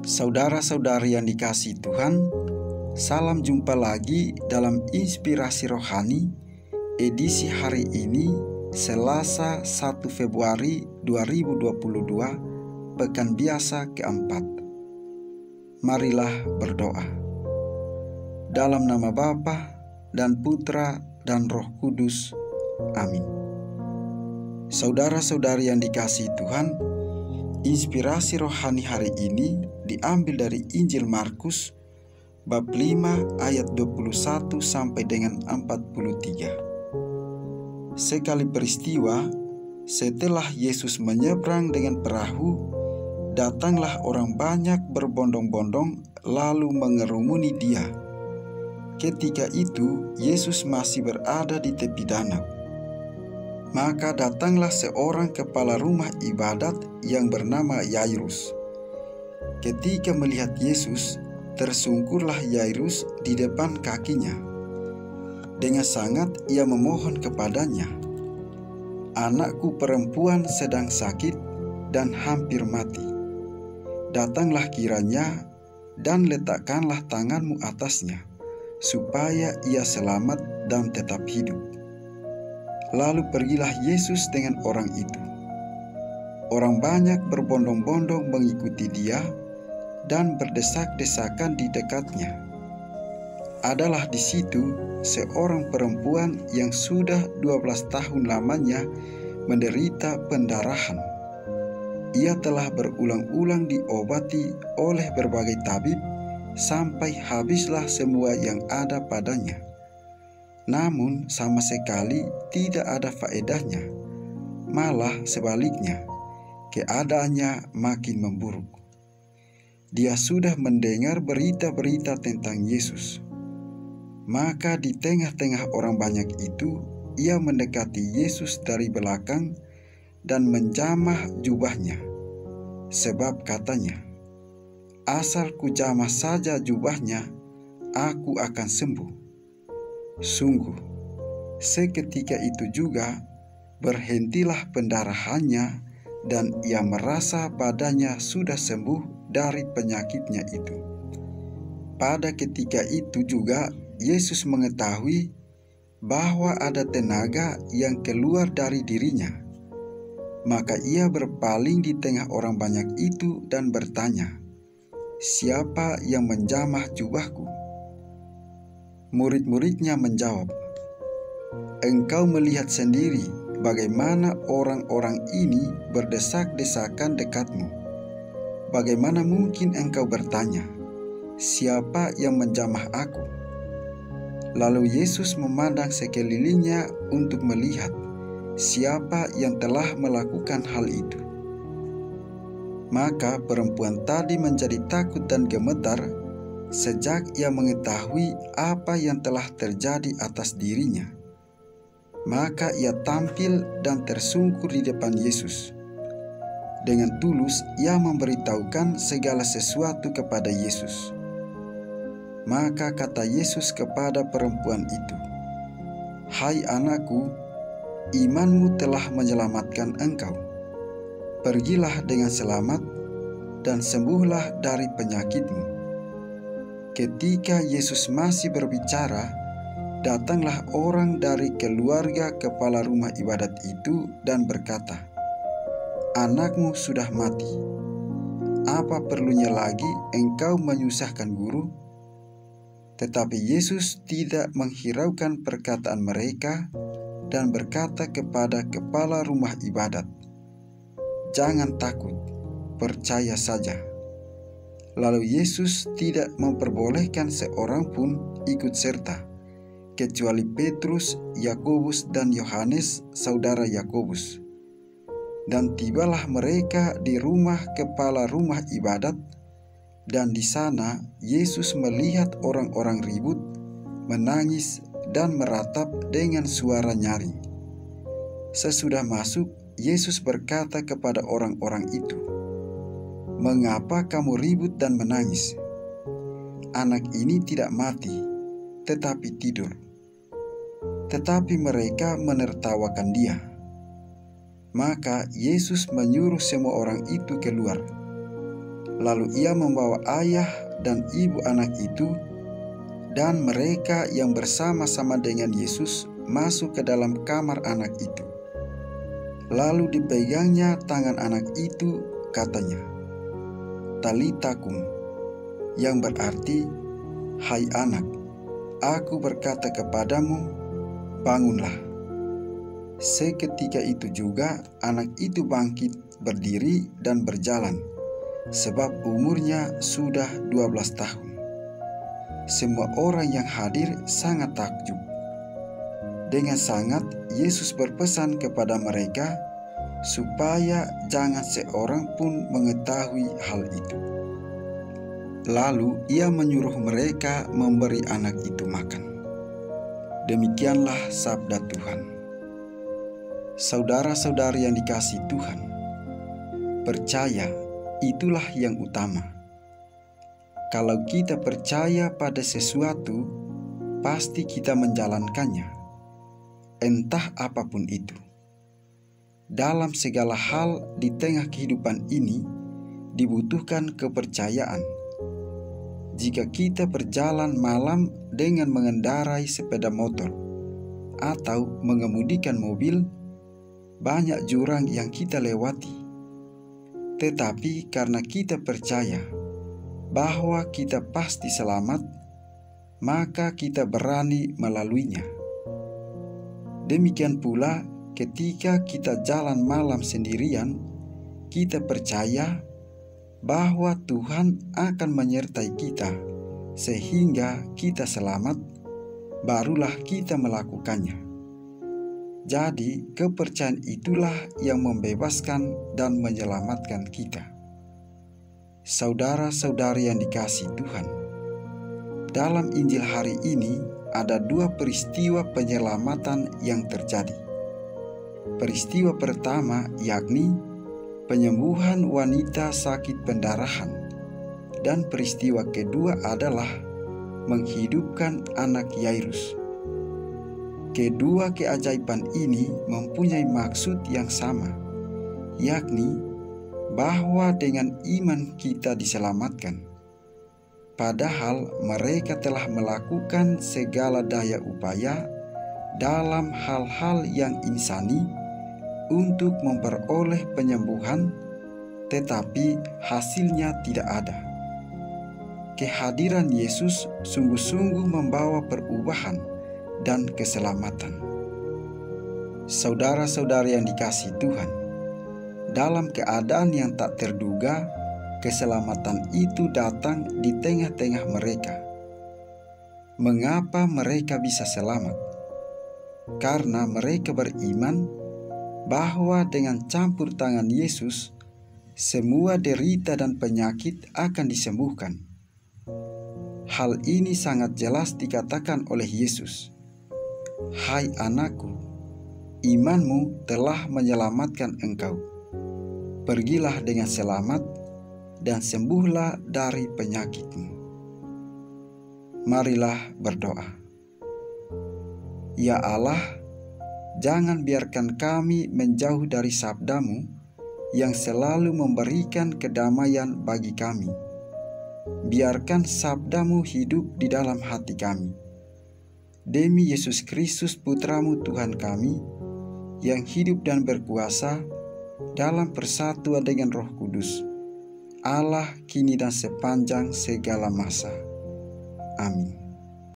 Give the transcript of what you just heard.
Saudara-saudari yang dikasihi Tuhan, salam jumpa lagi dalam Inspirasi Rohani edisi hari ini, Selasa 1 Februari 2022, Pekan Biasa keempat. Marilah berdoa. Dalam nama Bapa dan Putra dan Roh Kudus. Amin. Saudara-saudari yang dikasihi Tuhan, inspirasi rohani hari ini diambil dari Injil Markus bab 5 ayat 21 sampai dengan 43. Sekali peristiwa, setelah Yesus menyeberang dengan perahu, datanglah orang banyak berbondong-bondong lalu mengerumuni Dia. Ketika itu, Yesus masih berada di tepi danau. Maka datanglah seorang kepala rumah ibadat yang bernama Yairus. Ketika melihat Yesus, tersungkurlah Yairus di depan kakinya. Dengan sangat ia memohon kepadanya, "Anakku perempuan sedang sakit dan hampir mati. Datanglah kiranya dan letakkanlah tanganmu atasnya, supaya ia selamat dan tetap hidup." Lalu pergilah Yesus dengan orang itu. Orang banyak berbondong-bondong mengikuti Dia dan berdesak-desakan di dekatnya. Adalah di situ seorang perempuan yang sudah 12 tahun lamanya menderita pendarahan. Ia telah berulang-ulang diobati oleh berbagai tabib sampai habislah semua yang ada padanya. Namun sama sekali tidak ada faedahnya. Malah sebaliknya, keadaannya makin memburuk. Dia sudah mendengar berita-berita tentang Yesus. Maka di tengah-tengah orang banyak itu, ia mendekati Yesus dari belakang dan menjamah jubahnya. Sebab katanya, "Asal kujamah saja jubahnya, aku akan sembuh." Sungguh, seketika itu juga berhentilah pendarahannya dan ia merasa badannya sudah sembuh dari penyakitnya itu. Pada ketika itu juga Yesus mengetahui bahwa ada tenaga yang keluar dari dirinya. Maka ia berpaling di tengah orang banyak itu dan bertanya, "Siapa yang menjamah jubahku?" Murid-muridnya menjawab, "Engkau melihat sendiri bagaimana orang-orang ini berdesak-desakan dekatmu. Bagaimana mungkin engkau bertanya, 'Siapa yang menjamah aku?'" Lalu Yesus memandang sekelilingnya untuk melihat siapa yang telah melakukan hal itu. Maka perempuan tadi menjadi takut dan gemetar sejak ia mengetahui apa yang telah terjadi atas dirinya. Maka ia tampil dan tersungkur di depan Yesus. Dengan tulus ia memberitahukan segala sesuatu kepada Yesus. Maka kata Yesus kepada perempuan itu, "Hai anakku, imanmu telah menyelamatkan engkau. Pergilah dengan selamat dan sembuhlah dari penyakitmu." Ketika Yesus masih berbicara, datanglah orang dari keluarga kepala rumah ibadat itu dan berkata, "Anakmu sudah mati. Apa perlunya lagi engkau menyusahkan guru?" Tetapi Yesus tidak menghiraukan perkataan mereka dan berkata kepada kepala rumah ibadat, "Jangan takut, percaya saja." Lalu Yesus tidak memperbolehkan seorang pun ikut serta, kecuali Petrus, Yakobus, dan Yohanes, saudara Yakobus. Dan tibalah mereka di rumah kepala rumah ibadat, dan di sana Yesus melihat orang-orang ribut, menangis, dan meratap dengan suara nyaring. Sesudah masuk, Yesus berkata kepada orang-orang itu, "Mengapa kamu ribut dan menangis? Anak ini tidak mati, tetapi tidur." Tetapi mereka menertawakan Dia. Maka Yesus menyuruh semua orang itu keluar. Lalu ia membawa ayah dan ibu anak itu dan mereka yang bersama-sama dengan Yesus masuk ke dalam kamar anak itu. Lalu dipegangnya tangan anak itu, katanya, "Talita kum," yang berarti, "Hai anak, aku berkata kepadamu, bangunlah." Seketika itu juga anak itu bangkit berdiri dan berjalan, sebab umurnya sudah 12 tahun. Semua orang yang hadir sangat takjub. Dengan sangat Yesus berpesan kepada mereka supaya jangan seorang pun mengetahui hal itu. Lalu ia menyuruh mereka memberi anak itu makan. Demikianlah sabda Tuhan. Saudara-saudari yang dikasihi Tuhan, percaya itulah yang utama. Kalau kita percaya pada sesuatu, pasti kita menjalankannya, entah apapun itu. Dalam segala hal di tengah kehidupan ini dibutuhkan kepercayaan. Jika kita berjalan malam dengan mengendarai sepeda motor atau mengemudikan mobil, banyak jurang yang kita lewati. Tetapi karena kita percaya bahwa kita pasti selamat, maka kita berani melaluinya. Demikian pula ketika kita jalan malam sendirian, kita percaya bahwa Tuhan akan menyertai kita sehingga kita selamat, barulah kita melakukannya. Jadi kepercayaan itulah yang membebaskan dan menyelamatkan kita. Saudara-saudari yang dikasihi Tuhan, dalam Injil hari ini ada dua peristiwa penyelamatan yang terjadi. Peristiwa pertama yakni penyembuhan wanita sakit pendarahan, dan peristiwa kedua adalah menghidupkan anak Yairus. Kedua keajaiban ini mempunyai maksud yang sama, yakni bahwa dengan iman kita diselamatkan. Padahal mereka telah melakukan segala daya upaya dalam hal-hal yang insani untuk memperoleh penyembuhan, tetapi hasilnya tidak ada. Kehadiran Yesus sungguh-sungguh membawa perubahan dan keselamatan. Saudara-saudari yang dikasihi Tuhan, dalam keadaan yang tak terduga, keselamatan itu datang di tengah-tengah mereka. Mengapa mereka bisa selamat? Karena mereka beriman bahwa dengan campur tangan Yesus, semua derita dan penyakit akan disembuhkan. Hal ini sangat jelas dikatakan oleh Yesus, "Hai anakku, imanmu telah menyelamatkan engkau. Pergilah dengan selamat dan sembuhlah dari penyakitmu." Marilah berdoa. Ya Allah, jangan biarkan kami menjauh dari sabda-Mu yang selalu memberikan kedamaian bagi kami. Biarkan sabda-Mu hidup di dalam hati kami. Demi Yesus Kristus Putra-Mu Tuhan kami, yang hidup dan berkuasa dalam persatuan dengan Roh Kudus, Allah kini dan sepanjang segala masa. Amin.